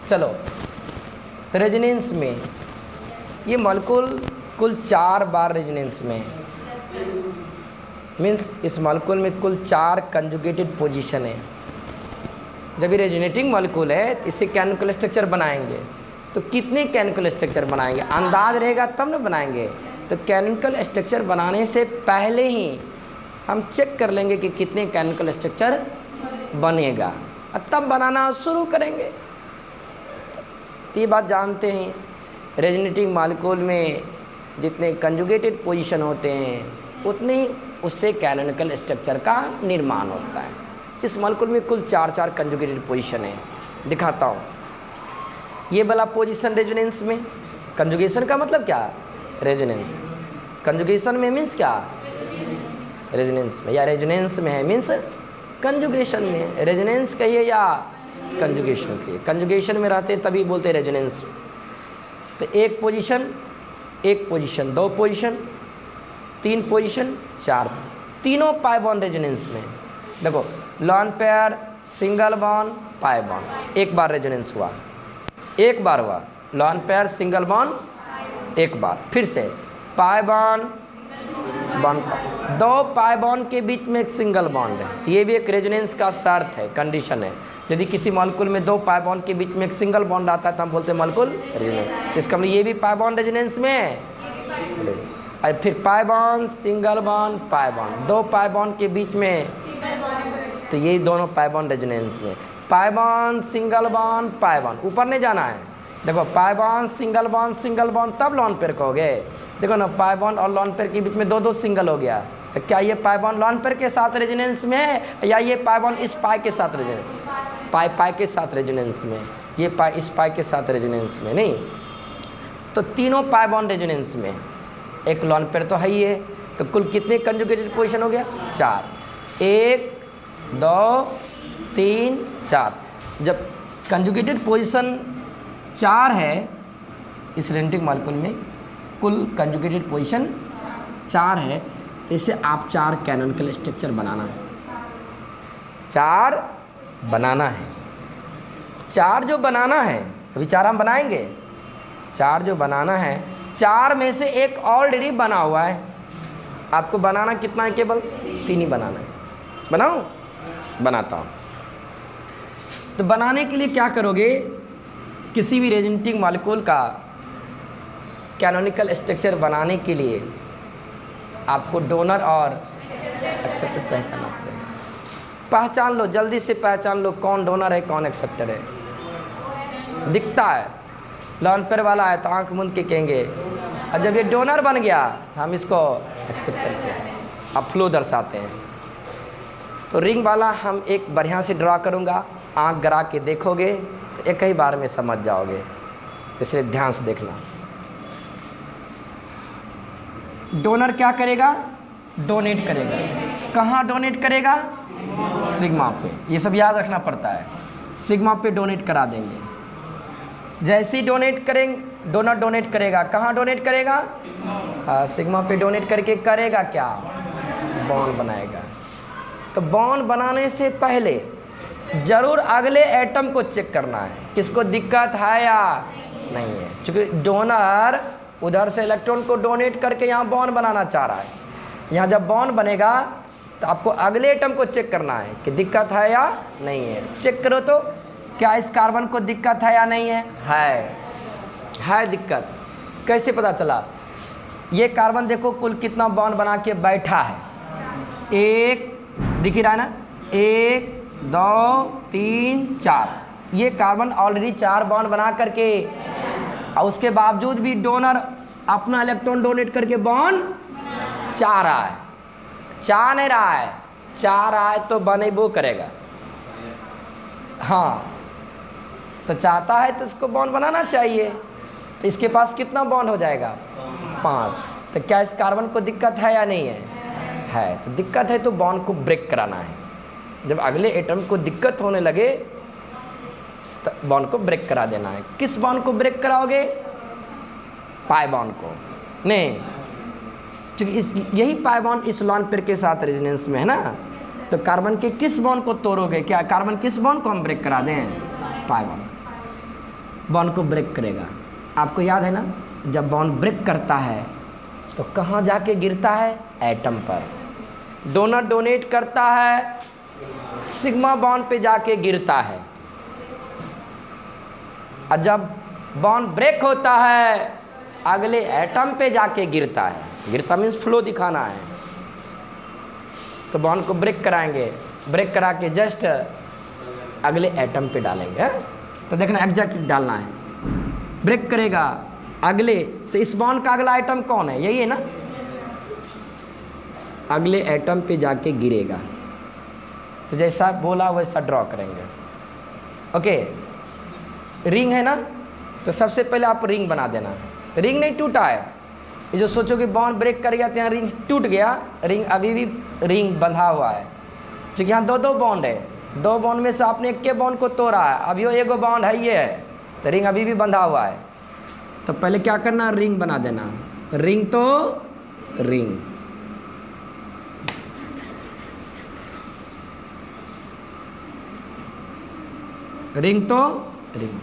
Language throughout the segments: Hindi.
चलो, तो रेजोनेंस में ये मॉलिक्यूल कुल 4 बार रेजोनेंस में है, मीन्स इस मॉलिक्यूल में कुल 4 कंजुगेटेड पोजीशन है। जब ये रेजोनेटिंग मॉलिक्यूल है तो इसे कैनोनिकल स्ट्रक्चर बनाएंगे, तो कितने कैनोनिकल स्ट्रक्चर बनाएंगे, अंदाज रहेगा तब ना बनाएंगे। तो कैनोनिकल स्ट्रक्चर बनाने से पहले ही हम चेक कर लेंगे कि कितने कैनोनिकल स्ट्रक्चर बनेगा और तब बनाना शुरू करेंगे। तो ये बात जानते हैं, रेजोनेटिंग मॉलिक्यूल में जितने कंजुगेटेड पोजीशन होते हैं उतने ही उससे कैनोनिकल स्ट्रक्चर का निर्माण होता है। इस मॉलिक्यूल में कुल 4 कंजुगेटेड पोजीशन है, दिखाता हूँ। ये वाला पोजीशन रेजोनेंस में, कंजुगेशन का मतलब क्या, रेजोनेंस। कंजुगेशन में मीन्स क्या, रेजोनेंस में, या रेजोनेंस में है मीन्स कंजुगेशन में। रेजोनेंस कहिए या कंजुगेशन कहिए, कंजुगेशन में रहते तभी बोलते रेजोनेंस। तो एक पोजीशन, एक पोजीशन, 2 पोजीशन, 3 पोजीशन, 4, तीनों पाई बॉन्ड रेजोनेंस में। देखो, lone pair, single bond, pi bond, एक बार रेजोनेंस हुआ, एक बार हुआ। लॉन पेयर, सिंगल बॉन्ड, एक बार। फिर से pi bond, bond, 2 pi bond के बीच में एक सिंगल बॉन्ड है। तो ये भी एक रेजोनेंस का शर्त है, कंडीशन है। यदि किसी मॉलिक्यूल में 2 पाई बॉन्ड के बीच में एक सिंगल बॉन्ड आता है तो हम बोलते हैं मॉलिक्यूल रेजोनेंस। इसका मतलब ये भी पाई बॉन्ड रेजोनेंस में है। और फिर pi bond, single bond, pi bond, 2 pi bond के बीच में, तो ये दोनों पाई बॉन्ड रेजोनेंस में। Pi bond, single bond, pi bond, ऊपर नहीं जाना है। देखो, pi bond, single bond, single bond, तब लॉन पेयर कहोगे। देखो ना, पाई बॉन्ड और लॉन पेयर के बीच में 2 सिंगल हो गया। तो क्या ये पाई बॉन्ड लॉन पेयर के साथ रेजोनेंस में है, या ये पाई बॉन्ड इस पाई के साथ रेजोनेंस, पाई के साथ रेजोनेंस में, ये पाई इस पाई के साथ रेजोनेंस में नहीं। तो तीनों पाई बॉन्ड रेजोनेंस में, एक लॉन पेयर तो है ही है। तो कुल कितने कंजुगेटेड पोजीशन हो गया, 4, 1, 2, 3, 4। जब कंजुगेटेड पोजीशन 4 है इस रेजोनेटिंग मॉलिक्यूल में, कुल कंजुगेटेड पोजीशन 4 है, तो इसे आप 4 कैनोनिकल स्ट्रक्चर बनाना है, 4 बनाना है। 4 जो बनाना है, अभी 4 हम बनाएंगे, 4 जो बनाना है, 4 में से एक ऑलरेडी बना हुआ है। आपको बनाना कितना है, केवल 3 ही बनाना है। बनाऊं, बनाता हूँ। तो बनाने के लिए क्या करोगे, किसी भी रेजोनेटिंग मॉलिक्यूल का कैनोनिकल स्ट्रक्चर बनाने के लिए आपको डोनर और एक्सेप्टर पहचानना पड़ेगा। पहचान लो, जल्दी से पहचान लो कौन डोनर है कौन एक्सेप्टर है। दिखता है, लॉन पेयर वाला है तो आंख मूंद के कहेंगे, और जब ये डोनर बन गया हम इसको एक्सेप्टर के अब फ्लो दर्शाते हैं। तो रिंग वाला हम एक बढ़िया से ड्रा करूँगा, आंख गरा के देखोगे तो एक ही बार में समझ जाओगे, तो इसलिए ध्यान से देखना। डोनर क्या करेगा, डोनेट करेगा। कहाँ डोनेट करेगा, सिग्मा पे। ये सब याद रखना पड़ता है, सिग्मा पे डोनेट करा देंगे। जैसे ही डोनेट करेंगे, डोनर डोनेट करेगा, कहाँ डोनेट करेगा, सिग्मा पे डोनेट करके करेगा क्या, बॉन्ड बनाएगा। तो बॉन्ड बनाने से पहले ज़रूर अगले एटम को चेक करना है, किसको दिक्कत है या नहीं है। क्योंकि डोनर उधर से इलेक्ट्रॉन को डोनेट करके यहाँ बॉन्ड बनाना चाह रहा है। यहाँ जब बॉन्ड बनेगा तो आपको अगले एटम को चेक करना है कि दिक्कत है या नहीं है। चेक करो तो क्या इस कार्बन को दिक्कत है या नहीं है, है दिक्कत। कैसे पता चला, ये कार्बन देखो कुल कितना बॉन्ड बना के बैठा है, 1 दिख ही रहा है ना, 1, 2, 3, 4। ये कार्बन ऑलरेडी 4 बॉन्ड बना करके, और उसके बावजूद भी डोनर अपना इलेक्ट्रॉन डोनेट करके बॉन्ड चाह रहा है, चाह नहीं रहा है, चाह रहा है तो बनेबो करेगा। हाँ, तो चाहता है तो इसको बॉन्ड बनाना चाहिए। तो इसके पास कितना बॉन्ड हो जाएगा, 5। तो क्या इस कार्बन को दिक्कत है या नहीं है, तो दिक्कत है तो बॉन्ड को ब्रेक कराना है। जब अगले एटम को दिक्कत होने लगे तो बॉन्ड को ब्रेक करा देना है। किस बॉन्ड को ब्रेक कराओगे, पाई बॉन्ड को नहीं, क्योंकि यही पाई बॉन्ड इस लॉन पेयर के साथ रेजोनेंस में है ना। तो कार्बन के किस बॉन्ड को तोड़ोगे, क्या कार्बन किस बॉन्ड को हम ब्रेक करा दें, पाई बॉन्ड। बॉन्ड को ब्रेक करेगा। आपको याद है ना, जब बॉन्ड ब्रेक करता है तो कहाँ जाके गिरता है? एटम पर। डोनर डोनेट करता है, सिग्मा बॉन्ड पे जाके गिरता है। और जब बॉन्ड ब्रेक होता है अगले एटम पे जाके गिरता है। गिरता मीन्स फ्लो दिखाना है। तो बॉन्ड को ब्रेक कराएंगे, ब्रेक करा के जस्ट अगले एटम पे डालेंगे। तो देखना एग्जैक्ट डालना है। ब्रेक करेगा अगले, तो इस बॉन्ड का अगला एटम कौन है? यही है ना। अगले एटम पे जाके गिरेगा। तो जैसा बोला वैसा ड्रॉ करेंगे। ओके, रिंग है ना, तो सबसे पहले आप रिंग बना देना। रिंग नहीं टूटा है, ये जो सोचो कि बॉन्ड ब्रेक कर गया तो यहाँ रिंग टूट गया, रिंग अभी भी रिंग बंधा हुआ है। क्योंकि यहाँ दो बॉन्ड है, दो बॉन्ड में से आपने एक के बॉन्ड को तोड़ा है, अभी वो एक बॉन्ड है ये है, तो रिंग अभी भी बंधा हुआ है। तो पहले क्या करना, रिंग बना देना। रिंग तो रिंग, रिंग तो रिंग।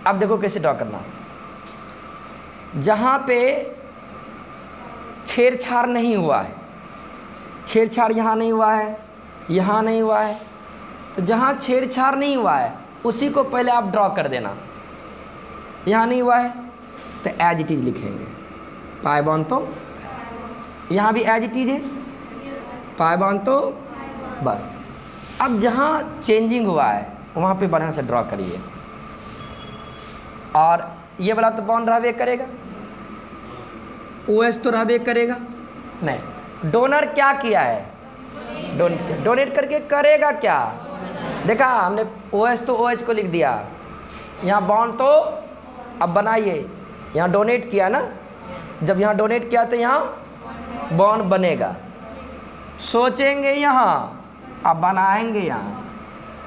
अब देखो कैसे ड्रॉ करना। जहाँ पे छेड़छाड़ नहीं हुआ है, छेड़छाड़ यहाँ नहीं हुआ है, यहाँ नहीं हुआ है, तो जहाँ छेड़छाड़ नहीं हुआ है उसी को पहले आप ड्रॉ कर देना। यहाँ नहीं हुआ है तो एज इट इज लिखेंगे। पाई बॉन्ड तो यहाँ भी एज इट इज है, पाई बॉन्ड तो बस। अब जहाँ चेंजिंग हुआ है वहाँ पे बढ़िया से ड्रॉ करिए। और ये वाला तो बॉन्ड रहबे करेगा, OH तो रहबे करेगा नहीं। डोनर क्या किया है? डोनेट करके करेगा क्या? देखा हमने OH तो OH को लिख दिया, यहाँ बॉन्ड तो अब बनाइए। यहाँ डोनेट किया ना, जब यहाँ डोनेट किया तो यहाँ बॉन्ड बनेगा। सोचेंगे यहाँ, अब बनाएंगे यहाँ।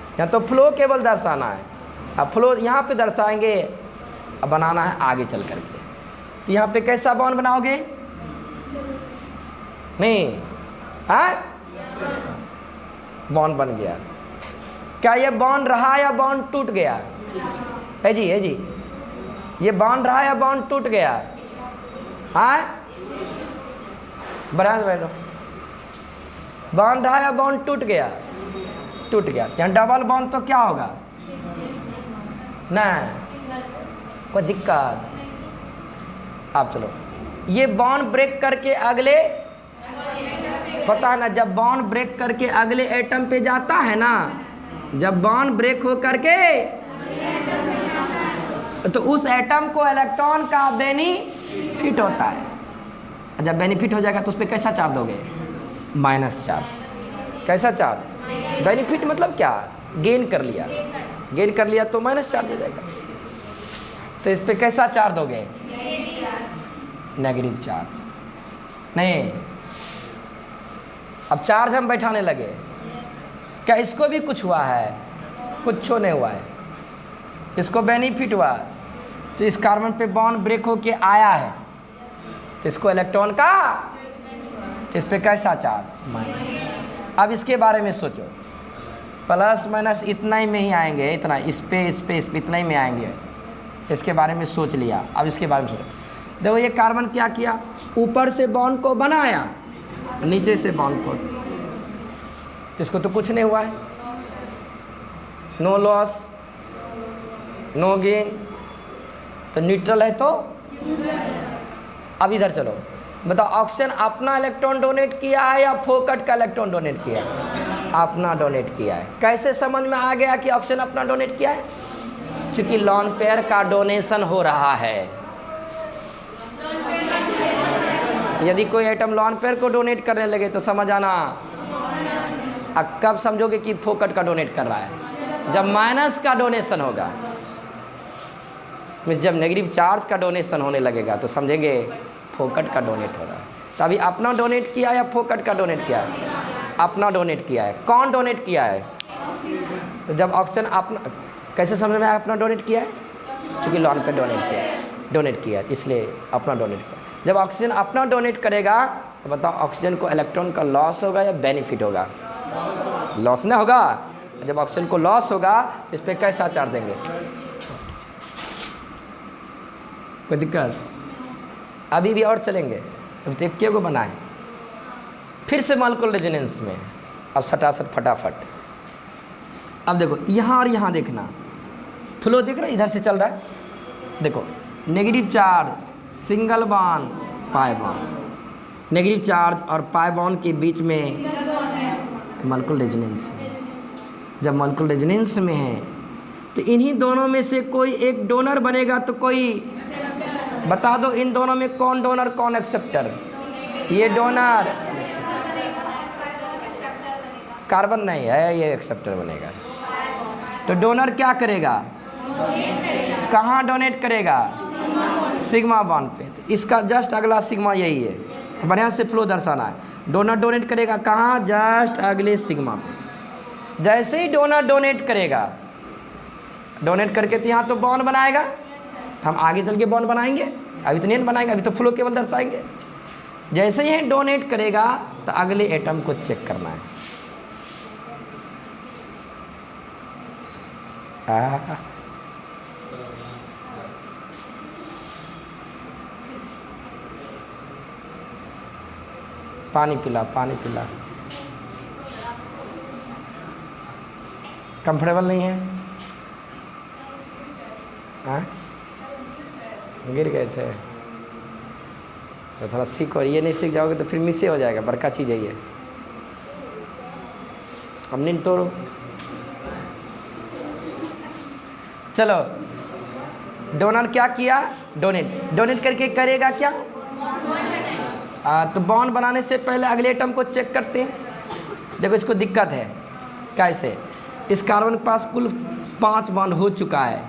यहाँ तो फ्लो केवल दर्शाना है, अब फ्लो यहाँ पे दर्शाएंगे, अब बनाना है आगे चल करके। तो यहाँ पे कैसा बॉन्ड बनाओगे? नहीं हाँ, बॉन्ड बन गया। क्या ये बॉन्ड रहा या बॉन्ड टूट गया? है जी, है जी, ये बॉन्ड रहा या बॉन्ड टूट गया? हाँ, बराबर बैठो। बॉन्ड रहा या बॉन्ड टूट गया? टूट गया। यहाँ डबल बॉन्ड तो क्या होगा? नहीं कोई दिक्कत। आप चलो, ये बॉन्ड ब्रेक करके अगले, पता है ना, जब बॉन्ड ब्रेक करके अगले एटम पे जाता है ना, जब बॉन्ड ब्रेक हो करके तो उस एटम को इलेक्ट्रॉन का बेनिफिट होता है। जब बेनिफिट हो जाएगा तो उस पर कैसा चार्ज दोगे? Minus charge. कैसा चार्ज? बेनिफिट मतलब क्या? गेन कर लिया, गेन कर लिया तो माइनस चार्ज हो जाएगा। तो इस पे कैसा चार्ज दोगे? Negative charge. नहीं, अब चार्ज हम बैठाने लगे। क्या इसको भी कुछ हुआ है? कुछ नहीं हुआ है, इसको बेनिफिट हुआ। तो इस कार्बन पे बॉन्ड ब्रेक होके आया है, तो इसको इलेक्ट्रॉन का, तो इस पे कैसा चार्ज? माइनस। अब इसके बारे में सोचो, प्लस माइनस इतना ही में ही आएंगे, इतना इस पे इतना ही में आएंगे। इसके बारे में सोच लिया। अब इसके बारे में सोचो। देखो ये कार्बन क्या किया, ऊपर से बॉन्ड को बनाया, नीचे से बॉन्ड को, तो इसको तो कुछ नहीं हुआ है। नो लॉस, नो गेन, तो न्यूट्रल है। तो अब इधर चलो, बताओ ऑक्सीजन अपना इलेक्ट्रॉन डोनेट किया है या फोकट का इलेक्ट्रॉन डोनेट किया है? अपना डोनेट किया है। कैसे समझ में आ गया कि ऑक्सीजन अपना डोनेट किया है? क्योंकि लॉन पेयर का डोनेशन हो रहा है। यदि कोई आइटम लॉन पेयर को डोनेट करने लगे तो समझ आना, अब कब समझोगे कि फोकट का डोनेट कर रहा है? जब माइनस का डोनेशन होगा, मीन्स जब नेगेटिव चार्ज का डोनेशन होने लगेगा तो समझेंगे फोकट का डोनेट हो रहा है। तो अभी अपना डोनेट किया या फोकट का डोनेट किया है? अपना डोनेट किया है। कौन डोनेट किया है? तो जब ऑक्सीजन अपना, कैसे समझ में अपना डोनेट किया है? क्योंकि लॉन पे डोनेट किया है, इसलिए अपना डोनेट किया। जब ऑक्सीजन अपना डोनेट करेगा तो बताओ ऑक्सीजन को इलेक्ट्रॉन का लॉस होगा या बेनिफिट होगा? लॉस ना होगा। जब ऑक्सीजन को लॉस होगा तो इस पर कैसा चार्ज देंगे? कोई दिक्कत? अभी भी और चलेंगे, अब तो एक को बनाए फिर से मॉलिक्यूलर रेजोनेंस में। अब सटासट फटाफट। अब देखो यहाँ और यहाँ देखना, फ्लो देख रहे हो इधर से चल रहा है, देखो negative charge single bond pi bond, negative charge और पाई बॉन्ड के बीच में मॉलिक्यूलर रेजोनेंस में। जब मॉलिक्यूलर रेजोनेंस में है तो इन्हीं दोनों में से कोई एक डोनर बनेगा, तो कोई बता दो इन दोनों में कौन डोनर कौन एक्सेप्टर? ये डोनर कार्बन नहीं है, ये एक्सेप्टर बनेगा। तो डोनर क्या करेगा? कहाँ डोनेट करेगा? सिग्मा बॉन्ड पे। तो इसका जस्ट अगला सिग्मा यही है, तो बढ़िया से फ्लो दर्शाना है। डोनर डोनेट करेगा कहाँ? जस्ट अगले सिग्मा पे। जैसे ही डोनर डोनेट करेगा, डोनेट करके तो यहाँ तो बॉन्ड बनाएगा, हम आगे चल के बॉन्ड बनाएंगे, अभी तो नहीं बनाएंगे, अभी तो फ्लो केवल दर्शाएंगे। जैसे ही डोनेट करेगा तो अगले एटम को चेक करना है। पानी पिला, पानी पिला। कंफर्टेबल नहीं है? हाँ, गिर गए थे तो थोड़ा सीखो, ये नहीं सीख जाओगे तो फिर मिसे हो जाएगा, बड़का चीज़ है ये। अब नींद तोड़ो। चलो, डोनर क्या किया? डोनेट। डोनेट करके करेगा क्या? तो बॉन्ड बनाने से पहले अगले एटम को चेक करते हैं। देखो इसको दिक्कत है, कैसे? इस कार्बन के पास कुल 5 बॉन्ड हो चुका है,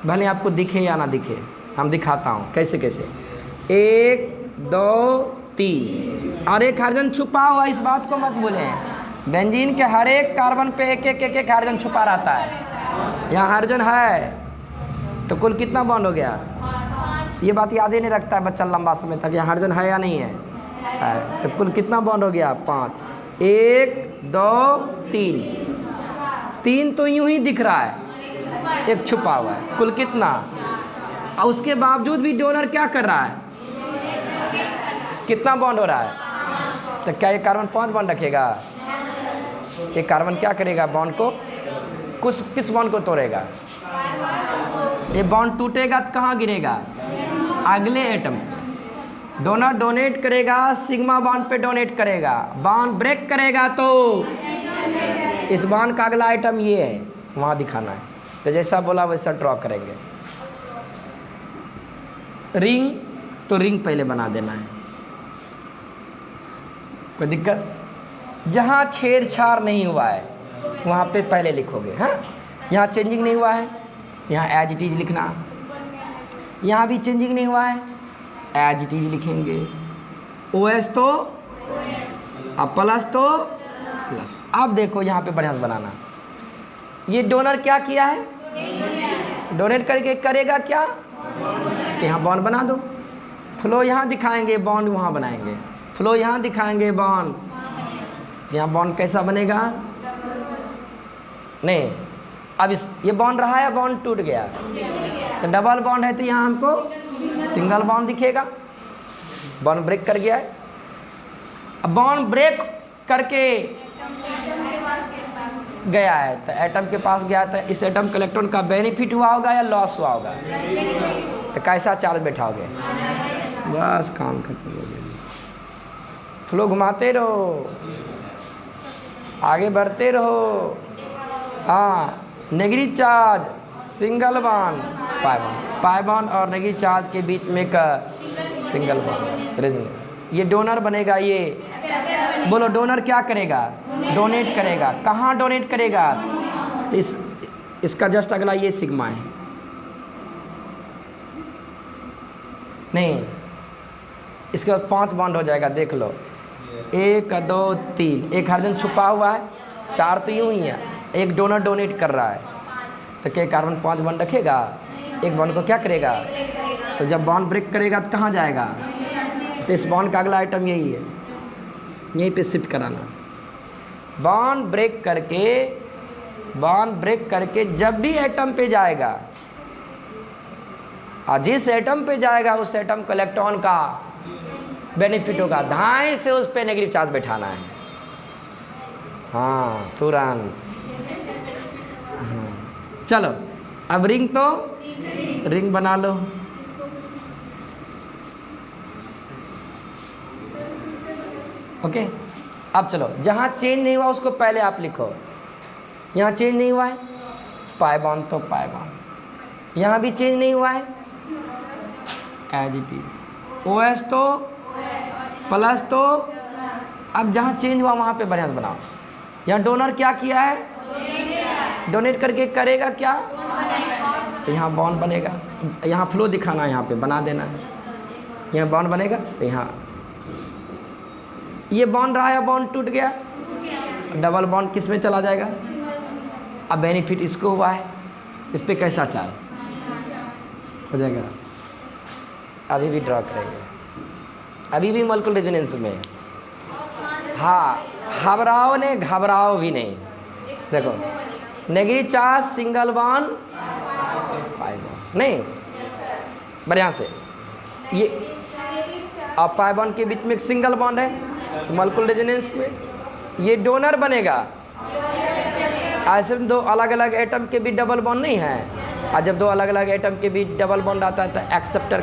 भले आपको दिखे या ना दिखे, हम दिखाता हूँ कैसे कैसे। 1 2 3 और एक हाइड्रोजन छुपा हुआ, इस बात को मत भूलें। बेंजीन के हर एक कार्बन पे एक एक हाइड्रोजन छुपा रहता है। यहाँ हाइड्रोजन है तो कुल कितना बॉन्ड हो गया? ये बात याद ही नहीं रखता है बच्चा लंबा समय तक, यहाँ हाइड्रोजन है या नहीं है? तो कुल कितना बॉन्ड हो गया? 5। 1 2 3 3 तो यूं ही दिख रहा है, एक छुपा हुआ है। कुल कितना? और उसके बावजूद भी डोनर क्या कर रहा है? कितना बॉन्ड हो रहा है? तो क्या ये कार्बन 5 बॉन्ड रखेगा? ये कार्बन क्या करेगा? बॉन्ड को किस बॉन्ड को तोड़ेगा? ये बॉन्ड टूटेगा तो कहाँ गिरेगा? अगले एटम। डोनर डोनेट करेगा, सिग्मा बॉन्ड पे डोनेट करेगा, बॉन्ड ब्रेक करेगा तो इस बॉन्ड का अगला आइटम ये है, वहाँ दिखाना है। तो जैसा बोला वैसा ड्रॉ करेंगे। रिंग, तो रिंग पहले बना देना है, कोई दिक्कत? जहाँ छेड़छाड़ नहीं हुआ है वहाँ पे पहले लिखोगे। हाँ, यहाँ चेंजिंग नहीं हुआ है, यहाँ एज इट इज लिखना। यहाँ भी चेंजिंग नहीं हुआ है, एज इट इज लिखेंगे। OS तो अब प्लस तो प्लस। अब देखो यहाँ पे बढ़िया से बनाना। ये डोनर क्या किया है? डोनेट करके करेगा क्या? कि यहाँ बॉन्ड बना दो। फ्लो यहाँ दिखाएंगे, बॉन्ड वहाँ बनाएंगे। फ्लो यहाँ दिखाएंगे, बॉन्ड यहाँ। बॉन्ड कैसा बनेगा? नहीं, अब ये बॉन्ड रहा है, बॉन्ड टूट गया तो डबल बॉन्ड है, तो यहाँ हमको सिंगल बॉन्ड दिखेगा। बॉन्ड ब्रेक कर गया है। अब बॉन्ड ब्रेक करके गया है तो एटम के पास गया, तो इस एटम के इलेक्ट्रॉन का बेनिफिट हुआ होगा या लॉस हुआ होगा? तो कैसा चार्ज बैठाओगे? बस काम खत्म हो गया। फ्लो घुमाते रहो, आगे बढ़ते रहो। हाँ, negative charge single bond pi bond और नेगेटिव चार्ज के बीच में का सिंगल बॉन्ड। ये डोनर बनेगा। ये बोलो, डोनर क्या करेगा? डोनेट करेगा। कहाँ डोनेट करेगा? तो इसका जस्ट अगला ये सिग्मा है। नहीं, इसके बाद 5 बॉन्ड हो जाएगा, देख लो। 1 2 3, एक हाइड्रोजन छुपा हुआ है, 4 तो यूं ही है, एक डोनर डोनेट कर रहा है, तो क्या कार्बन 5 बॉन्ड रखेगा? एक बॉन्ड को क्या करेगा? तो जब बॉन्ड ब्रेक करेगा तो कहाँ जाएगा? तो इस बॉन्ड का अगला आइटम यही है, यहीं पे शिफ्ट कराना। बॉन्ड ब्रेक करके जब भी एटम पे जाएगा और जिस एटम पे जाएगा उस एटम को इलेक्ट्रॉन का बेनिफिट होगा, धाए से उस पे नेगेटिव चार्ज बैठाना है। हाँ तुरंत। हाँ चलो अब रिंग तो रिंग बना लो। ओके अब चलो, जहाँ चेंज नहीं हुआ उसको पहले आप लिखो। यहाँ चेंज नहीं हुआ है, पाई बॉन्ड तो पाई बॉन्ड। यहाँ भी चेंज नहीं हुआ है, एज इट इज। OH तो प्लस तो, अब जहाँ चेंज हुआ वहाँ पे बढ़िया से बनाओ। यहाँ डोनर क्या किया है, डोनेट करके करेगा क्या, तो यहाँ बॉन्ड बनेगा। यहाँ फ्लो दिखाना, यहाँ पे बना देना है, यहाँ बॉन्ड बनेगा। तो यहाँ ये बॉन्ड रहा है, बॉन्ड टूट गया, डबल बॉन्ड किस में चला जाएगा। अब बेनिफिट इसको हुआ है, इस पर कैसा चार्ज हो जाएगा। अभी भी ड्रॉ करेंगे, अभी भी मॉलिक्यूलर रेजोनेंस में। हाँ घबराओ नहीं, घबराओ भी नहीं। देखो negative charge single bond pi bond नहीं, बढ़िया से ये अब पाई बॉन्ड के बीच में एक सिंगल बॉन्ड है मॉलिक्यूलर रेजोनेंस में, ये डोनर बनेगा। ऐसे दो अलग अलग एटम के बीच डबल बॉन्ड नहीं है, और जब दो अलग अलग एटम के बीच डबल बॉन्ड आता है तो एक्सेप्टर।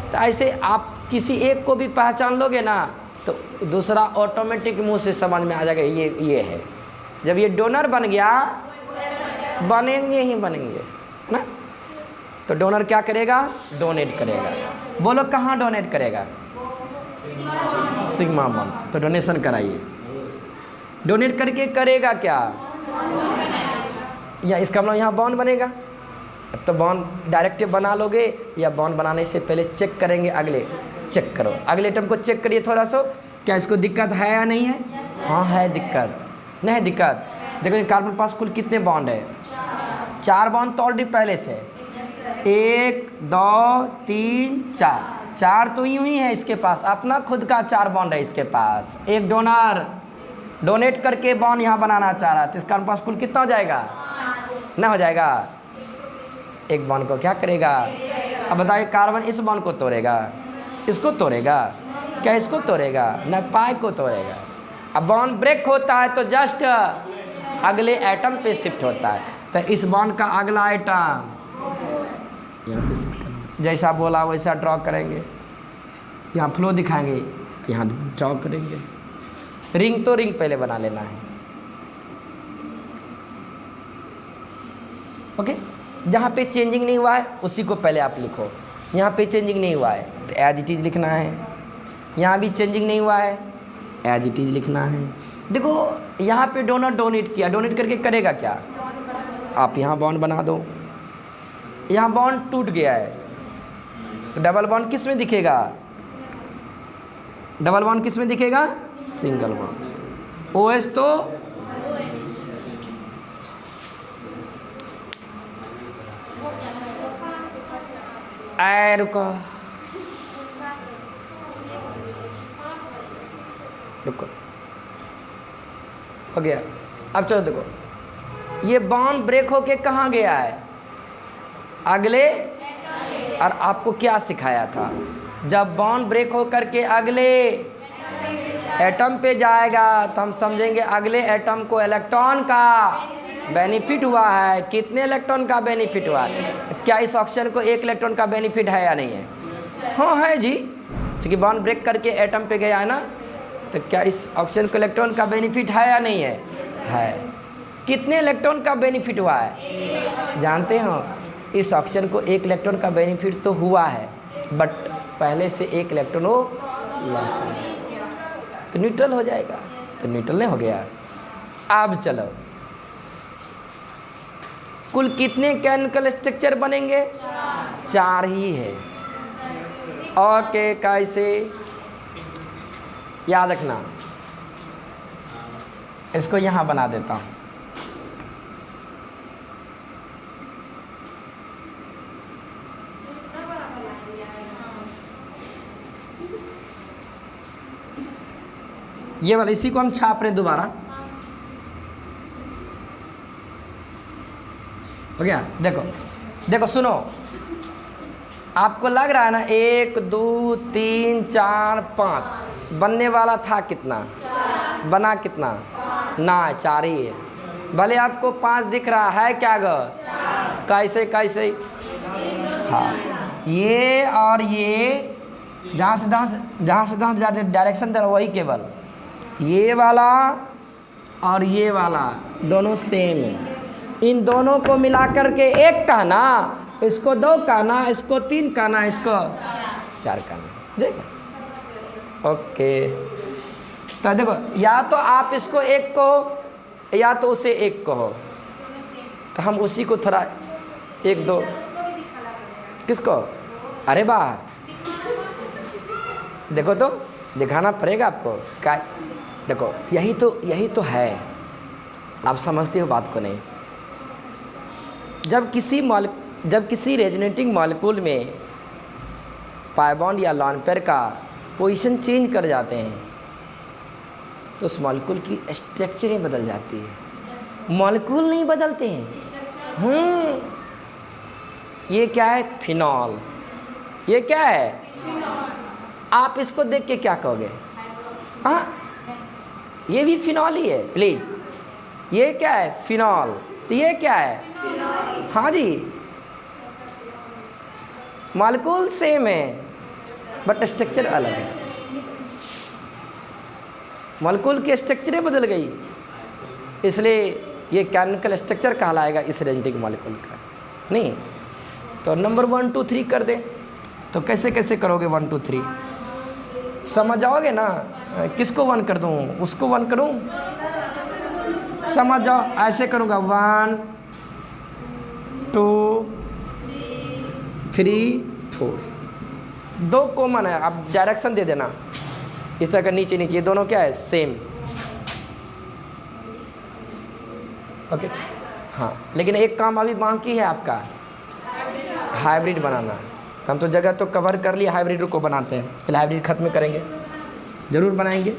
तो ऐसे आप किसी एक को भी पहचान लोगे ना तो दूसरा ऑटोमेटिक मुंह से समझ में आ जाएगा ये है। जब ये डोनर बन गया, बनेंगे ही बनेंगे ना। तो डोनर क्या करेगा, डोनेट करेगा। बोलो कहाँ डोनेट करेगा, सिग्मा बॉन्ड। तो डोनेशन कराइए, डोनेट करके करेगा क्या, या इसका मतलब यहाँ बॉन्ड बनेगा। तो बॉन्ड डायरेक्ट बना लोगे या बॉन्ड बनाने से पहले चेक करेंगे। अगले चेक करो, अगले एटम को चेक करिए थोड़ा सा, क्या इसको दिक्कत है या नहीं है। हाँ है दिक्कत, नहीं है दिक्कत। देखो कार्बन पास कुल कितने बॉन्ड है, 4 बॉन्ड तो ऑलरेडी पहले से 1 2 3 4 तो यूं ही है इसके पास, अपना खुद का 4 बॉन्ड है इसके पास। एक डोनर डोनेट करके बॉन्ड यहाँ बनाना चाह रहा है, तो इसका पास कुल कितना हो जाएगा, ना हो जाएगा। एक बॉन्ड को क्या करेगा, अब बताइए कार्बन इस बॉन्ड को तोड़ेगा, इसको तोड़ेगा क्या, इसको तोड़ेगा ना, पाई को तोड़ेगा। अब बॉन्ड ब्रेक होता है तो जस्ट अगले एटम पे शिफ्ट होता है। तो इस बॉन्ड का अगला एटम यहाँ पे शिफ्ट करना, जैसा बोला वैसा ड्रॉ करेंगे। यहाँ फ्लो दिखाएंगे, यहाँ ड्रॉ करेंगे। रिंग तो रिंग पहले बना लेना है। ओके जहाँ पे चेंजिंग नहीं हुआ है उसी को पहले आप लिखो। यहाँ पे चेंजिंग नहीं हुआ है तो एज इट इज लिखना है। यहाँ भी चेंजिंग नहीं हुआ है, एज इट इज लिखना है। देखो यहाँ पे डोनर डोनेट किया, डोनेट करके करेगा क्या, आप यहाँ बॉन्ड बना दो। यहाँ बॉन्ड टूट गया है, तो डबल बॉन्ड किस में दिखेगा, डबल बॉन्ड किस में दिखेगा, सिंगल बॉन्ड। OH तो रुको रुको हो गया। अब चलो देखो ये बॉन्ड ब्रेक होके कहाँ गया है, अगले। और आपको क्या सिखाया था, जब बॉन्ड ब्रेक हो करके अगले एटम पे जाएगा तो हम समझेंगे अगले एटम को इलेक्ट्रॉन का बेनिफिट हुआ है। कितने इलेक्ट्रॉन का बेनिफिट हुआ है, क्या इस ऑक्सीजन को 1 इलेक्ट्रॉन का बेनिफिट है या नहीं है, हाँ है जी, क्योंकि बॉन्ड ब्रेक करके एटम पे गया है ना। तो क्या इस ऑक्सीजन को इलेक्ट्रॉन का बेनिफिट है या नहीं है। कितने इलेक्ट्रॉन का बेनिफिट हुआ है, जानते हो, इस ऑक्सीजन को 1 इलेक्ट्रॉन का बेनिफिट तो हुआ है, बट पहले से 1 इलेक्ट्रॉन वो लॉस है, तो न्यूट्रल हो जाएगा। तो न्यूट्रल नहीं हो गया। अब चलो कुल कितने केमिकल स्ट्रक्चर बनेंगे, 4 ही है। ओके कैसे याद रखना, इसको यहाँ बना देता हूँ। ये वाला इसी को हम छाप रहे दोबारा, हो गया। देखो देखो सुनो, आपको लग रहा है ना 1 2 3 4 5 बनने वाला था कितना, बना कितना ना 4 ही है। भले आपको 5 दिख रहा है क्या ग, कैसे कैसे, हाँ ये और ये जहाँ से डायरेक्शन दे रहा वही केवल, ये वाला और ये वाला दोनों सेम है। इन दोनों को मिला करके 1 कहना, इसको 2 कहना, इसको 3 कहना, इसको 4 कहना, ठीक है। ओके, तो देखो या तो आप इसको 1 कहो या तो उसे 1 कहो, तो हम उसी को थोड़ा 1 2 किसको, अरे वाह देखो तो दिखाना पड़ेगा आपको क्या, देखो यही तो है, आप समझते हो बात को नहीं। जब किसी रेजोनेटिंग मॉलिक्यूल में पाई बॉन्ड या लोन पेयर का पोजीशन चेंज कर जाते हैं तो उस मॉलिक्यूल की स्ट्रक्चरें बदल जाती है, मॉलिक्यूल नहीं बदलते हैं। ये क्या है, फिनॉल। ये क्या है, आप इसको देख के क्या कहोगे, हाँ ये भी फिनॉल ही है प्लीज। ये क्या है, फिनॉल। तो ये क्या है, हाँ जी मॉलिक्यूल सेम है बट स्ट्रक्चर अलग है, मॉलिक्यूल की स्ट्रक्चरें बदल गई, इसलिए ये केमिकल स्ट्रक्चर कहलाएगा इस रेजोनेटिंग मॉलिक्यूल का। नहीं तो नंबर 1 2 3 कर दे, तो कैसे कैसे करोगे 1 2 3 समझ जाओगे ना। किसको 1 कर दूँ, उसको 1 करूँ, समझ जाओ। ऐसे करूँगा 1 2 3 4, 2 कॉमन है, आप डायरेक्शन दे देना इस तरह का, नीचे नीचे, ये दोनों क्या है, सेम। ओके हाँ, लेकिन एक काम अभी बाकी है आपका, हाइब्रिड बनाना। हम तो जगह तो कवर कर लिए, हाइब्रिड को बनाते हैं, पहले हाइब्रिड ख़त्म करेंगे, ज़रूर बनाएंगे।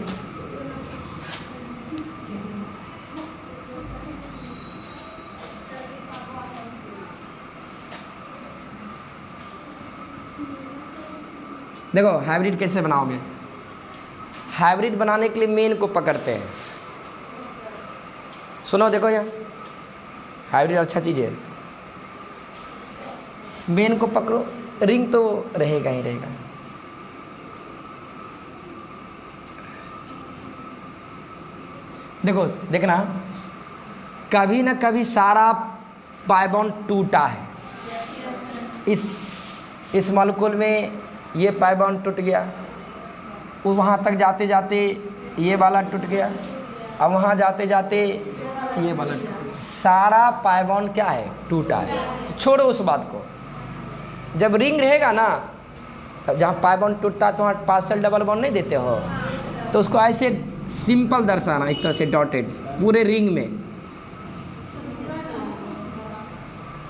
देखो हाइब्रिड कैसे बनाओगे, हाइब्रिड बनाने के लिए मेन को पकड़ते हैं। सुनो देखो यहाँ हाइब्रिड अच्छा चीज़ है, मेन को पकड़ो, रिंग तो रहेगा ही रहेगा। देखो देखना कभी ना कभी सारा पाई बॉन्ड टूटा है, इस मॉलिक्यूल में ये पाई बॉन्ड टूट गया, वो वहाँ तक जाते जाते ये वाला टूट गया, अब वहाँ जाते जाते ये वाला, सारा पाई बॉन्ड क्या है, टूटा है। छोड़ो उस बात को, जब रिंग रहेगा ना तब जहाँ पाई बॉन्ड टूटता है तो वहाँ पार्शियल डबल बॉन्ड नहीं देते हो, तो उसको ऐसे सिंपल दर्शाना, इस तरह से डॉटेड पूरे रिंग में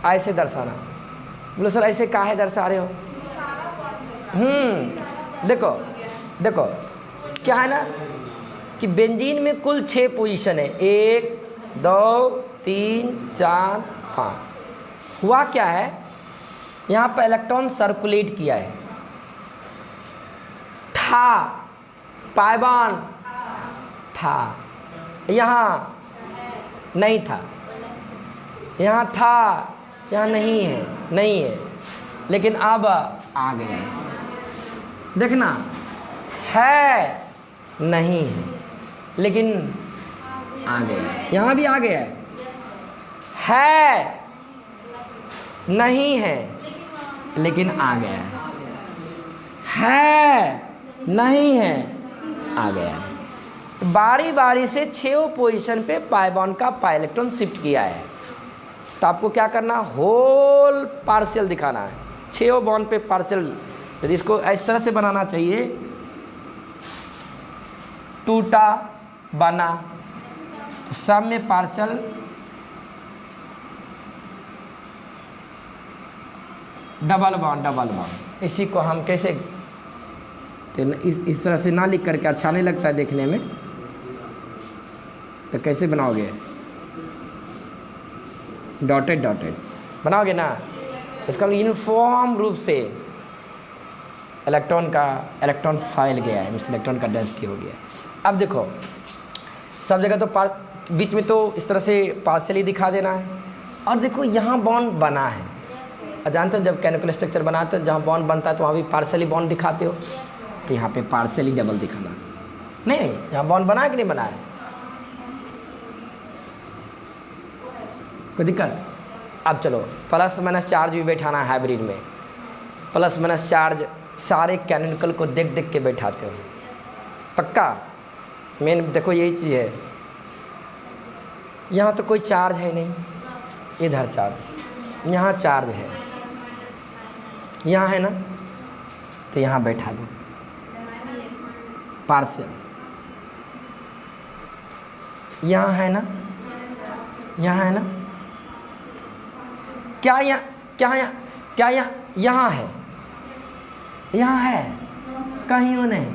ऐसे दर्शाना। बोलो सर ऐसे काहे दर्शा रहे हो, देखो देखो क्या है ना कि बेंजीन में कुल 6 पोजीशन है, 1 2 3 4 5। हुआ क्या है, यहाँ पर इलेक्ट्रॉन सर्कुलेट किया है, था पाई बॉन्ड था, यहाँ नहीं था, यहाँ था यहाँ नहीं है, लेकिन अब आ गए। देखना है नहीं है लेकिन आ गए, यहाँ भी आ गया है नहीं है लेकिन आ गया है नहीं है आ गया। तो बारी बारी से 6 पोजीशन पे पाई बॉन्ड का पाई इलेक्ट्रॉन शिफ्ट किया है, तो आपको क्या करना, होल पार्शियल दिखाना है, 6 बॉन्ड पे पार्शियल। तो इसको इस तरह से बनाना चाहिए, टूटा बना तो सब में पार्शियल, डबल बॉन्ड। इसी को हम कैसे, तो इस तरह से ना लिख करके अच्छा नहीं लगता है देखने में, तो कैसे बनाओगे, डॉटेड बनाओगे ना, इसका यूनिफॉर्म रूप से इलेक्ट्रॉन का इलेक्ट्रॉन फाइल गया है, मीन्स इलेक्ट्रॉन का डेंसिटी हो गया है। अब देखो सब जगह तो बीच में तो इस तरह से पार्शियली दिखा देना है, और देखो यहाँ बॉन्ड बना है। जानते हो जब कैनोनिकल स्ट्रक्चर बनाते हो जहाँ बॉन्ड बनता है तो वहाँ भी पार्शियली बॉन्ड दिखाते हो, तो यहाँ पे पार्शियली डबल दिखाना। नहीं, यहाँ बॉन्ड बना है कि नहीं बना है, कोई दिक्कत? अब चलो प्लस माइनस चार्ज भी बैठाना है हाइब्रिड में। प्लस माइनस चार्ज सारे कैनोनिकल को देख देख के बैठाते हो, पक्का? मेन देखो यही चीज़ है, यहाँ तो कोई चार्ज है नहीं, इधर चार्ज, यहाँ चार्ज है, यहाँ है ना, तो यहाँ बैठा दो पार्शियल। यहाँ है ना, यहाँ है ना, क्या यहाँ, क्या यहाँ, क्या यहाँ है, यहाँ है, कहीं हो नहीं,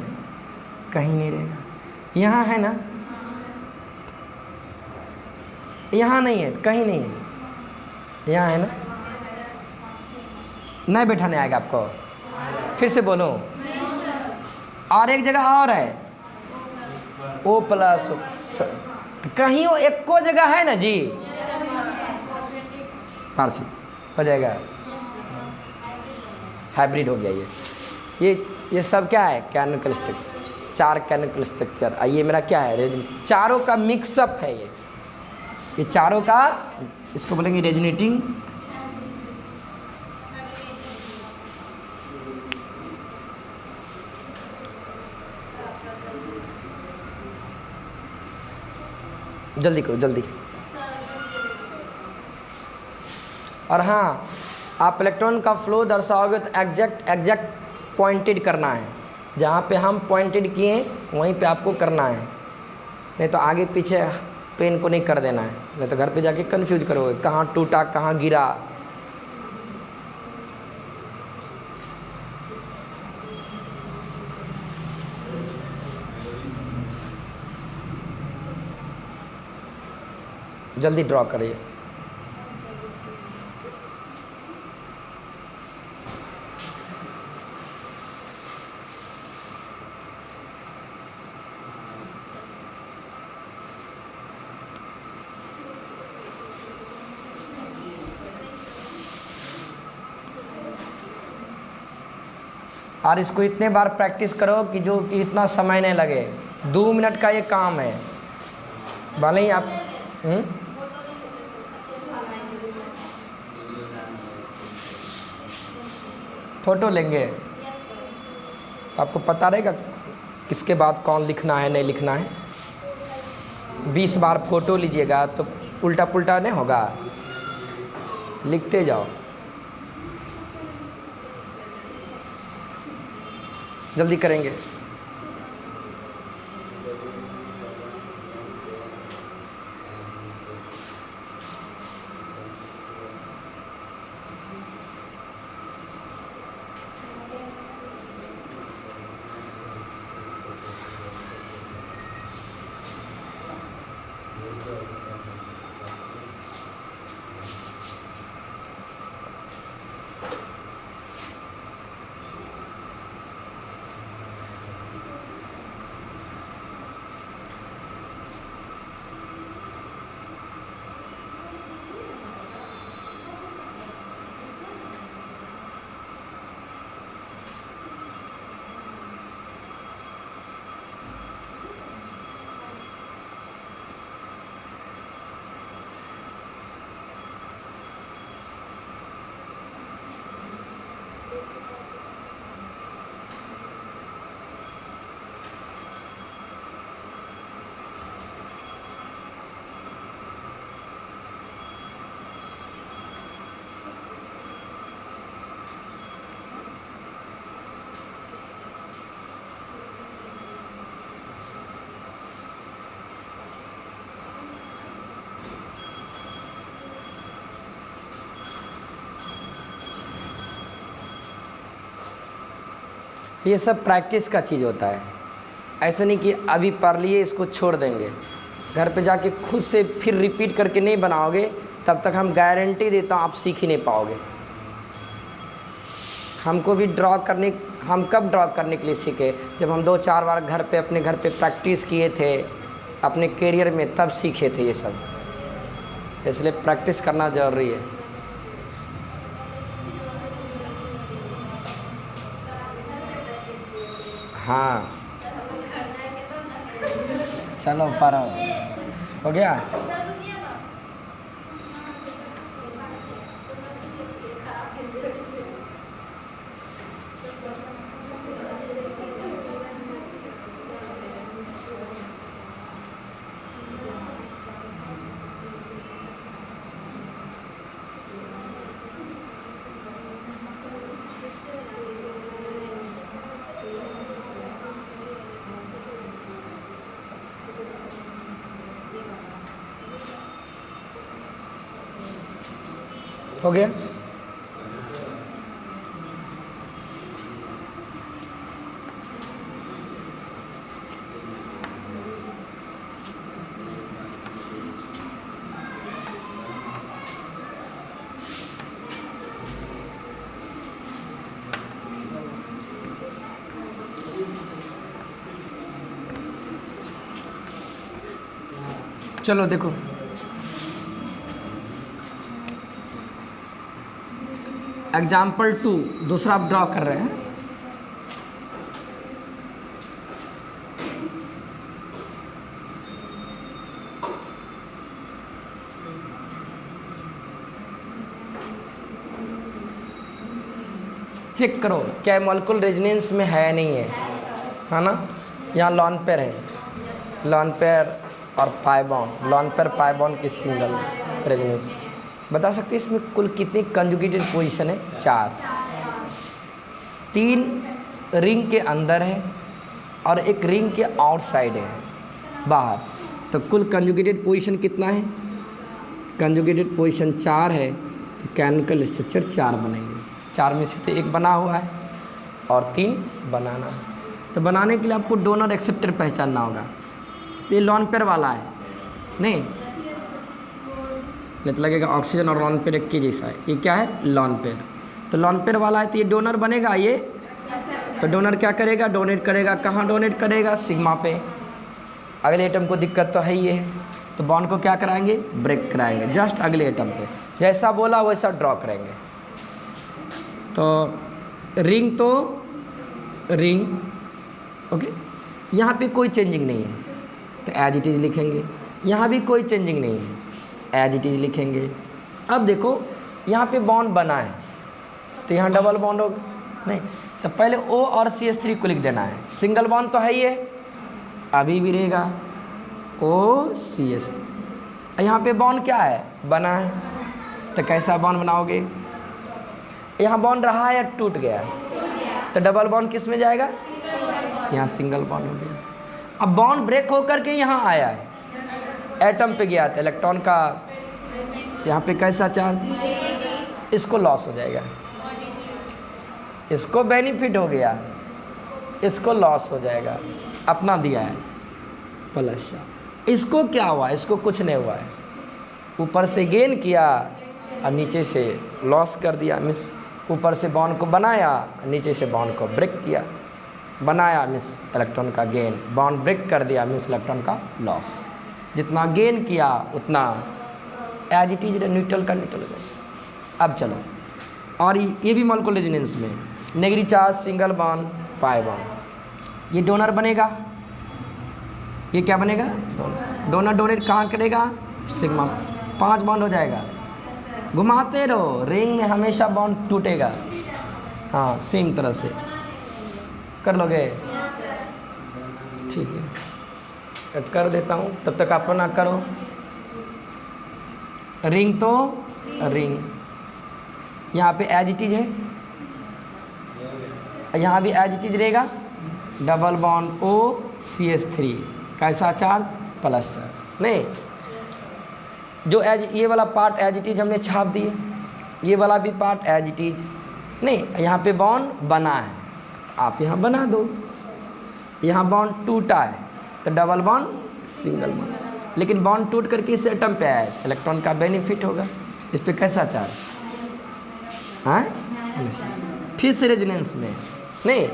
कहीं नहीं रहेगा। यहाँ है ना, यहाँ नहीं है, कहीं नहीं है, यहाँ है ना, नहीं बैठाने आएगा आपको। फिर से बोलो, और एक जगह और है ओ प्लस कहीं वो एक को जगह है ना जी, पार्शियल हो जाएगा, हाइब्रिड हो गया ये सब क्या है, कैनोनिकल स्ट्रक्चर, 4 कैनोनिकल स्ट्रक्चर। ये मेरा क्या है, रेजोनेटिंग, चारों का मिक्सअप है ये चारों का, इसको बोलेंगे रेजोनेटिंग। जल्दी करो जल्दी। और हाँ, आप इलेक्ट्रॉन का फ्लो दर्शाओगे तो एग्जैक्ट पॉइंटेड करना है, जहाँ पे हम पॉइंटेड किए वहीं पे आपको करना है, नहीं तो आगे पीछे पेन को नहीं कर देना है, नहीं तो घर पे जाके कंफ्यूज करोगे कहाँ टूटा कहाँ गिरा। जल्दी ड्रॉ करिए। और इसको इतने बार प्रैक्टिस करो कि जो कि इतना समय नहीं लगे, 2 मिनट का ये काम है, भले ही आप फ़ोटो लेंगे तो आपको पता रहेगा किसके बाद कौन लिखना है नहीं लिखना है। 20 बार फ़ोटो लीजिएगा तो उल्टा पुल्टा नहीं होगा, लिखते जाओ। जल्दी करेंगे। तो ये सब प्रैक्टिस का चीज़ होता है, ऐसा नहीं कि अभी पढ़ लिए इसको छोड़ देंगे, घर पे जाके खुद से फिर रिपीट करके नहीं बनाओगे तब तक हम गारंटी देता हूँ आप सीख ही नहीं पाओगे। हमको भी ड्रॉ करने हम कब ड्रॉ करने के लिए सीखे? जब हम 2-4 बार घर पे अपने घर पे प्रैक्टिस किए थे अपने करियर में, तब सीखे थे ये सब। इसलिए प्रैक्टिस करना ज़रूरी है। हाँ चलो पढ़ो, हो गया। हो गया। चलो देखो, एग्जाम्पल 2 दूसरा आप ड्रॉ कर रहे हैं। चेक करो क्या मॉलिक्यूल रेजोनेंस में है नहीं है ना। यहाँ लॉन पेयर है, लॉन पेयर और pi bond, lone pair pi bond की सिंगल रेजोनेंस। बता सकते हैं इसमें कुल कितनी कंजुगेटेड पोजीशन है? 4। 3 रिंग के अंदर है और एक रिंग के आउटसाइड है, बाहर। तो कुल कंजुगेटेड पोजीशन कितना है? कंजुगेटेड पोजीशन 4 है, तो कैनोनिकल स्ट्रक्चर 4 बनेंगे। 4 में से तो 1 बना हुआ है और 3 बनाना है। तो बनाने के लिए आपको डोनर एक्सेप्टर पहचानना होगा। तो ये लॉन पेयर वाला है नहीं, तो लगेगा ऑक्सीजन और लॉन पेयर एक के जैसा है। ये क्या है? Lone pair. तो लॉन पेयर वाला है तो ये डोनर बनेगा ये। तो डोनर क्या करेगा? डोनेट करेगा। कहाँ डोनेट करेगा? सिग्मा पे। अगले एटम को दिक्कत तो है ही है, तो बॉन्ड को क्या कराएंगे? ब्रेक कराएंगे जस्ट अगले एटम पे। जैसा बोला वैसा ड्रॉ करेंगे। तो रिंग तो रिंग, ओके। यहाँ पे कोई चेंजिंग नहीं है तो एज इट इज़ लिखेंगे। यहाँ भी कोई चेंजिंग नहीं है, एज इट इज़ लिखेंगे। अब देखो यहाँ पे बॉन्ड बना है तो यहाँ डबल बॉन्ड होगा नहीं, तो पहले O और CH3 को लिख देना है। सिंगल बॉन्ड तो है ही है, अभी भी रहेगा OCH3। यहाँ पे बॉन्ड क्या है? बना है। तो कैसा बॉन्ड बनाओगे? यहाँ बॉन्ड रहा है या टूट गया? तो डबल बॉन्ड किस में जाएगा? तो यहाँ सिंगल बॉन्ड हो गया। अब बॉन्ड ब्रेक होकर के यहाँ आया है, एटम पे गया था इलेक्ट्रॉन का, यहाँ पे कैसा चार्ज? इसको लॉस हो जाएगा, इसको बेनिफिट हो गया, इसको लॉस हो जाएगा, अपना दिया है प्लस। इसको क्या हुआ? इसको कुछ नहीं हुआ है, ऊपर से गेन किया और नीचे से लॉस कर दिया। मिस ऊपर से बॉन्ड को बनाया, नीचे से बॉन्ड को ब्रेक किया। बनाया मिस इलेक्ट्रॉन का गेन, बॉन्ड ब्रेक कर दिया मिस इलेक्ट्रॉन का लॉस। जितना गेन किया उतना एज इट इज न्यूट्रल का न्यूट्रल गया। अब चलो, और ये भी मॉलिक्यूलर रेजोनेंस में negative charge single bond pi bond, ये डोनर बनेगा। ये क्या बनेगा? डोनर। डोनर डोनेट कहाँ करेगा? सिग्मा। 5 बॉन्ड हो जाएगा। घुमाते रहो, रिंग में हमेशा बॉन्ड टूटेगा। हाँ सेम तरह से कर लोगे? ठीक है, कर देता हूँ, तब तक आप ना करो। रिंग तो रिंग, यहाँ पे एज इट इज है, यहाँ भी एज इट इज रहेगा। डबल बॉन्ड OCH3 कैसा चार्ज? Plus charge. नहीं, जो एज ये वाला पार्ट एज इट इज हमने छाप दिए, ये वाला भी पार्ट एज इट इज नहीं। यहाँ पे बॉन्ड बना है, आप यहाँ बना दो। यहाँ बॉन्ड टूटा है तो डबल बॉन्ड सिंगल बॉन्ड, लेकिन बॉन्ड टूट करके इस एटम पे आया है, इलेक्ट्रॉन का बेनिफिट होगा। इस पे कैसा चार्ज? हाँ, फिर से रेजोनेंस में नहीं,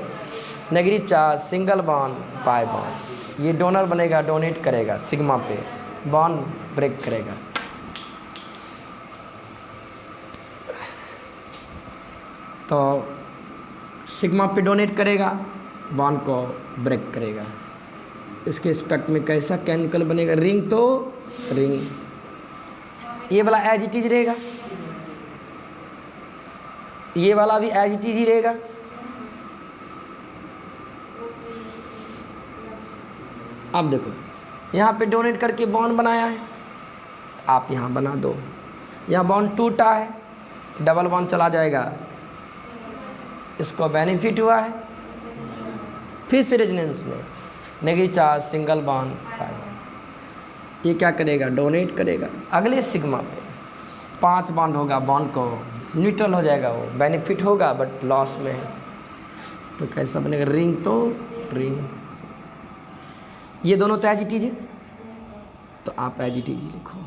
negative charge, single bond, pi bond. ये डोनर बनेगा, डोनेट करेगा सिग्मा पे, बॉन्ड ब्रेक करेगा। तो सिग्मा पे डोनेट करेगा, बॉन्ड को ब्रेक करेगा। इसके रिस्पेक्ट में कैसा केमिकल बनेगा? रिंग तो रिंग, ये वाला एज इट इज रहेगा, ये वाला भी एज इट इज ही रहेगा। अब देखो यहाँ पे डोनेट करके बॉन्ड बनाया है, आप यहाँ बना दो। यहाँ बॉन्ड टूटा है, डबल बॉन्ड चला जाएगा, इसको बेनिफिट हुआ है। फिर से रेजोनेंस में नेगेटिव चार्ज, सिंगल बॉन्ड, ये क्या करेगा? डोनेट करेगा अगले सिग्मा पे, 5 बॉन्ड होगा, बॉन्ड को न्यूट्रल हो जाएगा, वो बेनिफिट होगा बट लॉस में है। तो कैसा बनेगा? रिंग तो रिंग। ये दोनों तो एज इट इज है, तो आप एज इट इज लिखो।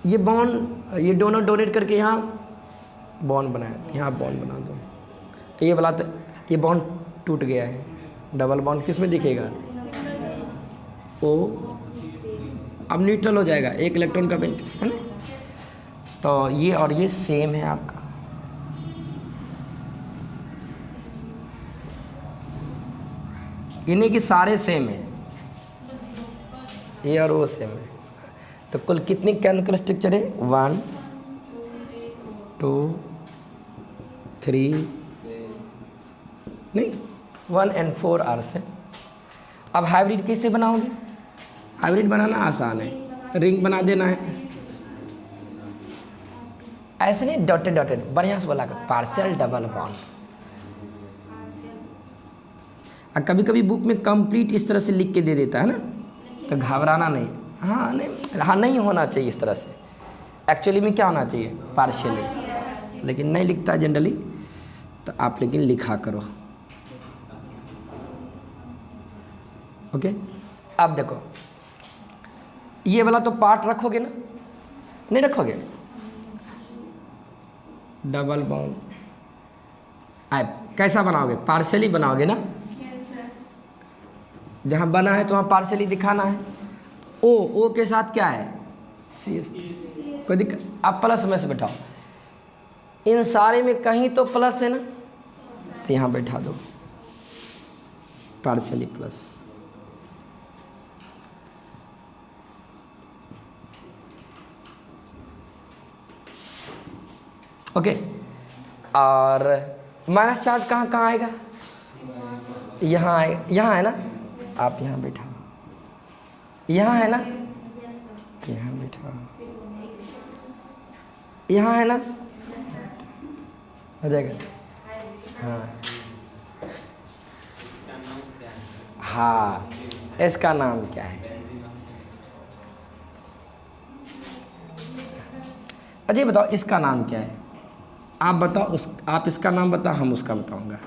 ये बॉन्ड, ये दोनों डोनेट करके यहाँ बॉन्ड बनाया, यहाँ बॉन्ड बना दो। ये वाला तो ये बॉन्ड टूट गया है, डबल बॉन्ड किस में दिखेगा? ओ, अब न्यूट्रल हो जाएगा, एक इलेक्ट्रॉन का बेनिफिट है ना। तो ये और ये सेम है आपका। इन्हीं की सारे सेम है, ये और वो सेम है। तो कुल कितनी केमिकल स्ट्रक्चर है? 1 2 3 नहीं 1 and 4 आर से। अब हाइब्रिड कैसे बनाओगे? हाइब्रिड बनाना आसान है, रिंग बना देना है। ऐसे नहीं डॉटेड डॉटेड, बढ़िया से बोला कर, पार्शियल डबल बॉन्ड। कभी कभी बुक में कंप्लीट इस तरह से लिख के दे देता है ना, तो घबराना नहीं। हाँ नहीं होना चाहिए इस तरह से। एक्चुअली में क्या होना चाहिए? पार्शियली, लेकिन नहीं लिखता जनरली, तो आप लेकिन लिखा करो। ओके, अब देखो ये वाला तो पार्ट रखोगे ना, नहीं रखोगे? डबल बॉन्ड आप कैसा बनाओगे? पार्शियली बनाओगे ना। जहाँ बना है तो वहाँ पार्शियली दिखाना है। ओ के साथ क्या है? CS। कोई दिक्कत? आप प्लस में से बैठाओ, इन सारे में कहीं तो प्लस है ना, तो यहाँ बैठा दो पार्शियली प्लस। ओके, और माइनस चार्ज कहाँ कहाँ आएगा? यहाँ आएगा, यहाँ है ना, आप यहाँ बैठा, यहाँ है ना, यहाँ बैठा, यहाँ है ना, हो जाएगा। हाँ इसका नाम क्या है? अजय बताओ इसका नाम क्या है? आप बताओ, आप इसका नाम बताओ, हम उसका बताऊंगा।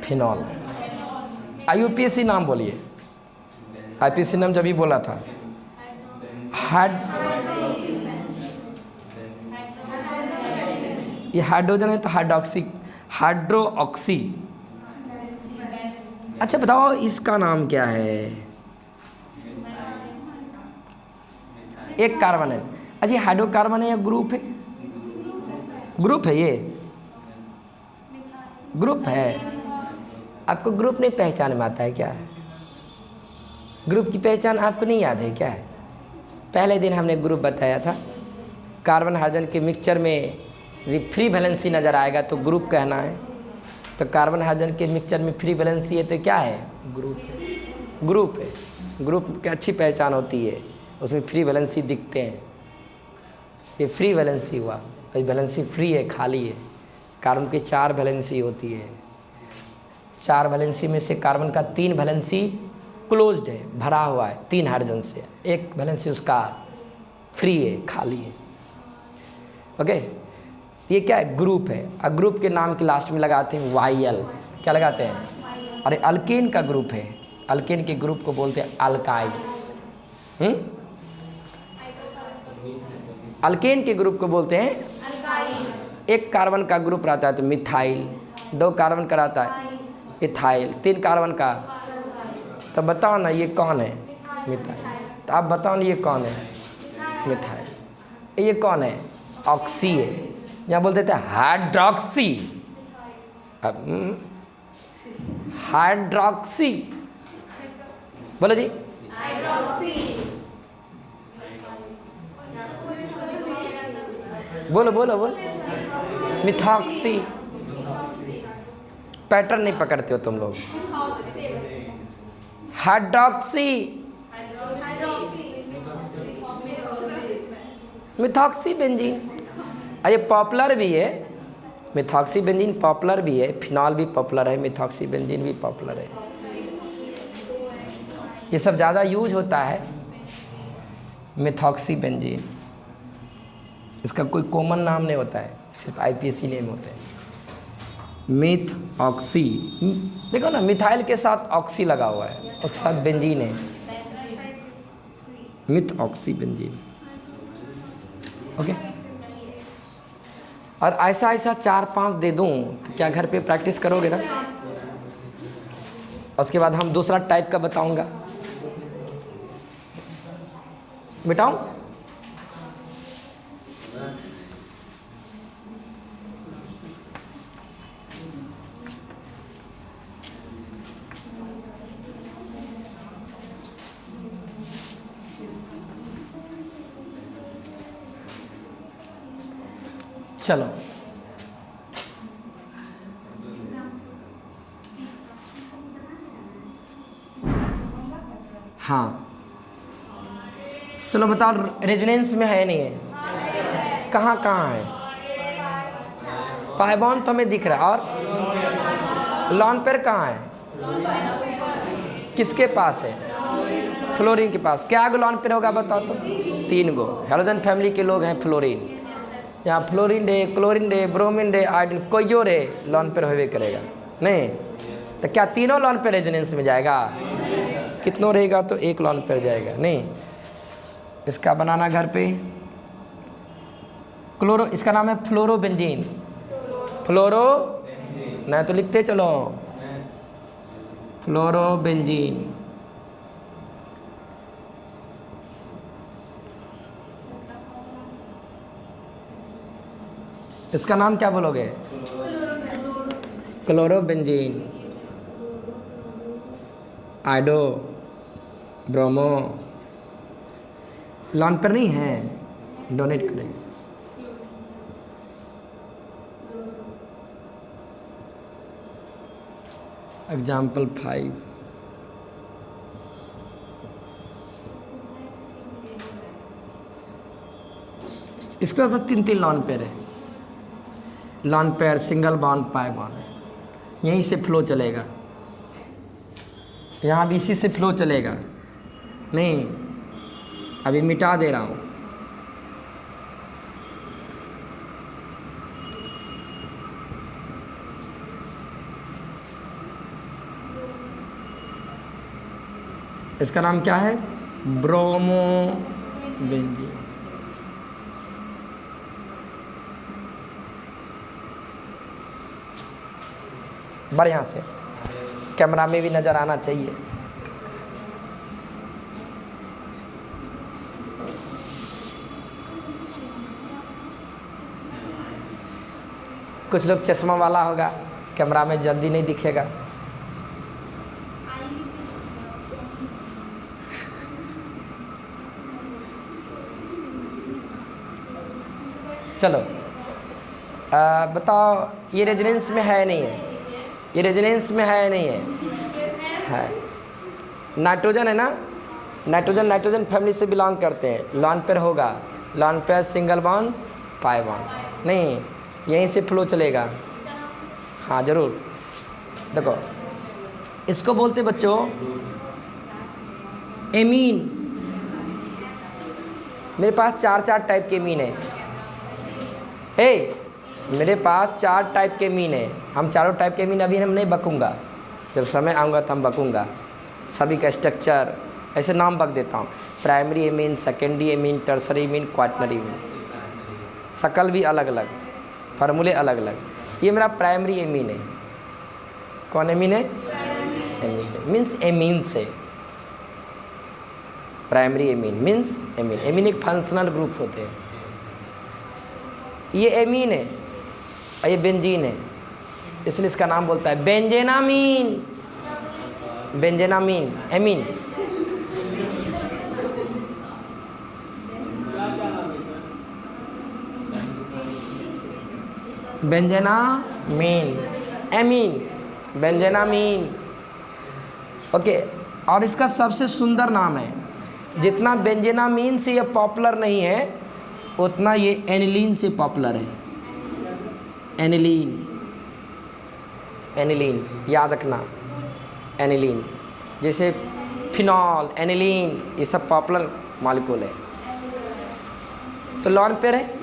फिनॉल। IUPAC नाम बोलिए, IUPAC नाम जब भी बोला था। ये हाइड्रोजन है तो हाइड्रोक्सी। अच्छा बताओ इसका नाम क्या है? एक कार्बन है। अच्छा हाइड्रोकार्बन है या ग्रुप है? ग्रुप है, ये ग्रुप है। आपको ग्रुप नहीं पहचान में आता है क्या? ग्रुप की पहचान आपको नहीं याद है क्या? पहले दिन हमने ग्रुप बताया था। कार्बन हाइड्रोजन के मिक्सचर में फ्री वैलेंसी नज़र आएगा तो ग्रुप कहना है। तो कार्बन हाइड्रोजन के मिक्सचर में फ्री वैलेंसी है तो क्या है? ग्रुप है। ग्रुप है, ग्रुप की अच्छी पहचान होती है, उसमें फ्री वैलेंसी दिखते हैं। ये फ्री वैलेंसी हुआ, और वैलेंसी फ्री है, खाली है। कार्बन की 4 वैलेंसी होती है, 4 वैलेंसी में से कार्बन का 3 वैलेंसी क्लोज्ड है, भरा हुआ है 3 हाइड्रोजन से, 1 वैलेंसी उसका फ्री है, खाली है। ओके, ये क्या है? ग्रुप है। और ग्रुप के नाम के लास्ट में लगाते हैं YL। क्या लगाते हैं? और अल्केन का ग्रुप है, अल्केन के ग्रुप को बोलते हैं अल्काइल। अल्केन के ग्रुप को बोलते हैं, एक कार्बन का ग्रुप रहता है तो मिथाइल, 2 कार्बन का रहता है इथाइल, 3 कार्बन का। तो बताओ ना ये कौन है? मिथाइल। तो आप बताओ ना ये कौन है? मिथाइल। ये कौन है? ऑक्सी है। यहाँ बोलते थे हाइड्रोक्सी। अब हाइड्रोक्सी बोलो जी। बोलो बोलो बोलो। मिथॉक्सी। पैटर्न नहीं पकड़ते हो तुम लोग। Hydroxy, methoxy benzene. अरे पॉपुलर भी है, मिथॉक्सी बेंजीन पॉपुलर भी है, फिनॉल भी पॉपुलर है, मिथॉक्सी बेंजीन भी पॉपुलर है। ये सब ज़्यादा यूज होता है मिथॉक्सी बेंजीन। इसका कोई कॉमन नाम नहीं होता है, सिर्फ आईपीएसी नेम होते हैं। मिथ ऑक्सी, देखो ना मिथाइल के साथ ऑक्सी लगा हुआ है, उसके साथ बेंजीन है, मिथ ऑक्सी बेंजीन। ओके। और ऐसा ऐसा 4-5 दे दूं तो क्या घर पे प्रैक्टिस करोगे ना? उसके बाद हम दूसरा टाइप का बताऊंगा। मिटाऊं? चलो हाँ, चलो बताओ रेजोनेंस में है नहीं है? कहाँ कहाँ है? पाई बॉन्ड तो हमें दिख रहा है, और लॉन पेयर कहाँ है? किसके पास है? फ्लोरीन के पास। क्या गो लॉन पेयर होगा बताओ तो? 3 गो। हेलोजन फैमिली के लोग हैं फ्लोरीन। यहाँ फ्लोरीन रे, क्लोरीन रे, ब्रोमीन रे, आयोडीन, कोई रे लॉन पेयर होवे करेगा नहीं। तो क्या तीनों लॉन पेयर रेजोनेंस में जाएगा? कितनों रहेगा तो 1 लॉन पेयर जाएगा नहीं। इसका बनाना घर पे क्लोरो, इसका नाम है फ्लोरोबेंजीन। फ्लोरो नहीं तो लिखते चलो, फ्लोरोबेंजीन। इसका नाम क्या बोलोगे? Chlorobenzene, आइडो, bromo. लॉन पर नहीं है, डोनेट करेंगे। एग्जाम्पल 5, इसके बाद 3 लॉन पेयर है। Lone pair, single bond, pi bond. यहीं से फ्लो चलेगा, यहाँ भी इसी से फ्लो चलेगा नहीं। अभी मिटा दे रहा हूँ। इसका नाम क्या है? ब्रोमोबेंजीन। बढ़िया से कैमरा में भी नज़र आना चाहिए। कुछ लोग चश्मा वाला होगा, कैमरा में जल्दी नहीं दिखेगा। चलो बताओ, ये रेजोनेंस में है नहीं है? ये रेजोनेंस में है नहीं है? नाइट्रोजन है ना? नाइट्रोजन फैमिली से बिलोंग करते हैं। लॉन पेयर होगा, lone pair, single bond, pi bond नहीं, यहीं से फ्लो चलेगा। हाँ ज़रूर। देखो इसको बोलते बच्चों एमीन। मेरे पास 4 टाइप के एमीन है। मेरे पास 4 टाइप के मीन है। हम चारों टाइप के मीन अभी हम नहीं बकूँगा, जब समय आऊँगा तो हम बकूँगा। सभी का स्ट्रक्चर ऐसे नाम बक देता हूँ। Primary amine, secondary amine, tertiary amine, quaternary amine. शकल भी अलग अलग, फार्मूले अलग अलग। ये मेरा प्राइमरी एमीन है। कौन एमीन है? एमीन है, मीन्स एमीन से। Primary amine means amine. Amine एक फंक्शनल ग्रुप होते हैं। ये एमीन है और ये बेंजीन है, इसलिए इसका नाम बोलता है बेंजेनामीन। बेंजेनामीन एमीन। बेंजेनामीन एमीन, बेंजेनामीन। ओके, और इसका सबसे सुंदर नाम है। जितना बेंजेनामीन से ये पॉपुलर नहीं है उतना ये एनिलीन से पॉपुलर है। एनिलीन, एनिलीन याद रखना, एनिलीन। जैसे फिनॉल, एनिलीन, ये सब पॉपुलर मॉलिक्यूल है। तो लॉन पेयर है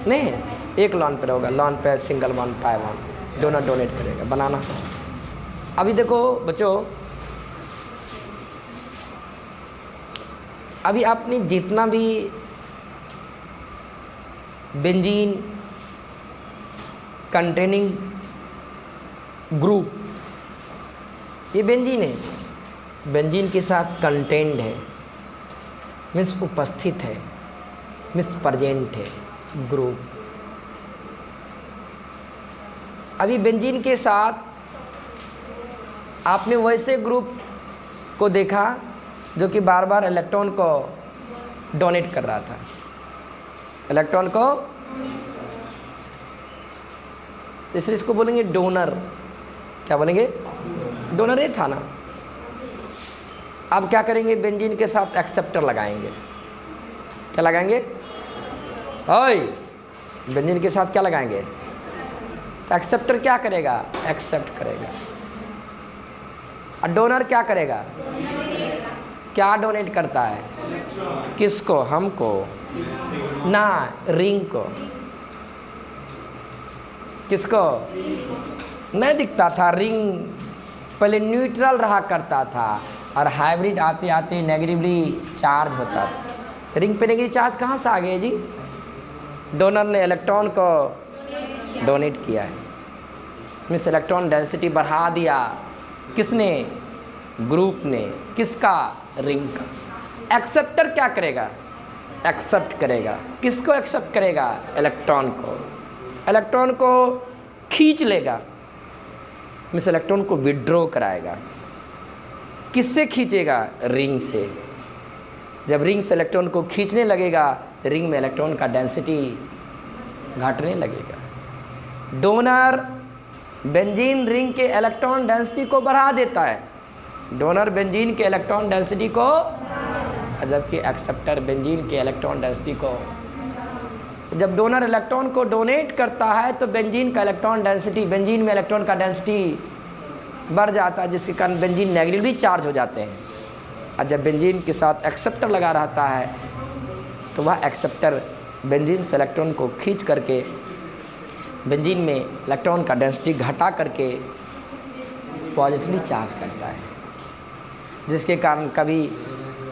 नहीं, एक लॉन पेयर होगा, लॉन पेयर, सिंगल वन, पाई वन, डोनर डोनेट करेगा बनाना। अभी देखो बच्चों, अभी आपने जितना भी बेंजीन कंटेनिंग ग्रुप, ये बेंजीन है, बेंजीन के साथ कंटेंट है, मीन्स उपस्थित है, मीन्स प्रेजेंट है ग्रुप। अभी बेंजीन के साथ आपने वैसे ग्रुप को देखा जो कि बार बार इलेक्ट्रॉन को डोनेट कर रहा था, इलेक्ट्रॉन को, इसलिए इसको बोलेंगे डोनर। क्या बोलेंगे? डोनर ही था ना। अब क्या करेंगे? बेंजीन के साथ एक्सेप्टर लगाएंगे। क्या लगाएंगे? ओए, बेंजीन के साथ क्या लगाएंगे? तो एक्सेप्टर क्या करेगा? एक्सेप्ट करेगा। और डोनर क्या करेगा? क्या डोनेट करता है? किसको? हमको ना, रिंग को। किसको? नहीं दिखता था रिंग, पहले न्यूट्रल रहा करता था और हाइब्रिड आते आते नेगेटिवली चार्ज होता था। तो रिंग पे नेगेटिव चार्ज कहाँ से आ गए जी? डोनर ने इलेक्ट्रॉन को डोनेट किया है, मीन्स इलेक्ट्रॉन डेंसिटी बढ़ा दिया। किसने? ग्रुप ने। किसका? रिंग का। एक्सेप्टर क्या करेगा? एक्सेप्ट करेगा। किसको एक्सेप्ट करेगा? इलेक्ट्रॉन को। इलेक्ट्रॉन को खींच लेगा, मीन्स इलेक्ट्रॉन को विड्रॉ कराएगा। किससे खींचेगा? रिंग से। जब रिंग से इलेक्ट्रॉन को खींचने लगेगा तो रिंग में इलेक्ट्रॉन का डेंसिटी घटने लगेगा। डोनर बेंजीन रिंग के इलेक्ट्रॉन डेंसिटी को बढ़ा देता है। डोनर बेंजीन के इलेक्ट्रॉन डेंसिटी को, जबकि एक्सेप्टर बेंजीन के इलेक्ट्रॉन डेंसिटी को। जब डोनर इलेक्ट्रॉन को डोनेट करता है तो बेंजीन का इलेक्ट्रॉन डेंसिटी, बेंजीन में इलेक्ट्रॉन का डेंसिटी बढ़ जाता है, जिसके कारण बेंजीन नेगेटिवली चार्ज हो जाते हैं। और जब बेंजीन के साथ एक्सेप्टर लगा रहता है तो वह एक्सेप्टर बेंजीन से इलेक्ट्रॉन को खींच करके बेंजीन में इलेक्ट्रॉन का डेंसिटी घटा करके पॉजिटिवली चार्ज करता है, जिसके कारण कभी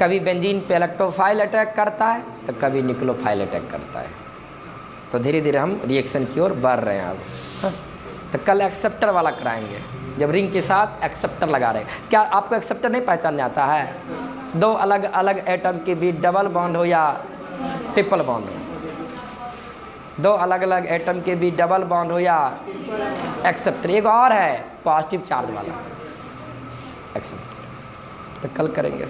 कभी बेंजीन पे इलेक्ट्रोफाइल अटैक करता है तो कभी निक्लोफाइल अटैक करता है। तो धीरे धीरे हम रिएक्शन की ओर बढ़ रहे हैं अब। हाँ? तो कल एक्सेप्टर वाला कराएंगे, जब रिंग के साथ एक्सेप्टर लगा रहे। क्या आपको एक्सेप्टर नहीं पहचानने आता है? दो अलग अलग एटम के बीच डबल बॉन्ड हो या ट्रिपल बॉन्ड हो, दो अलग अलग एटम के बीच डबल बॉन्ड हो या एक्सेप्टर, एक और है पॉजिटिव चार्ज वाला एक्सेप्टर। तो कल करेंगे।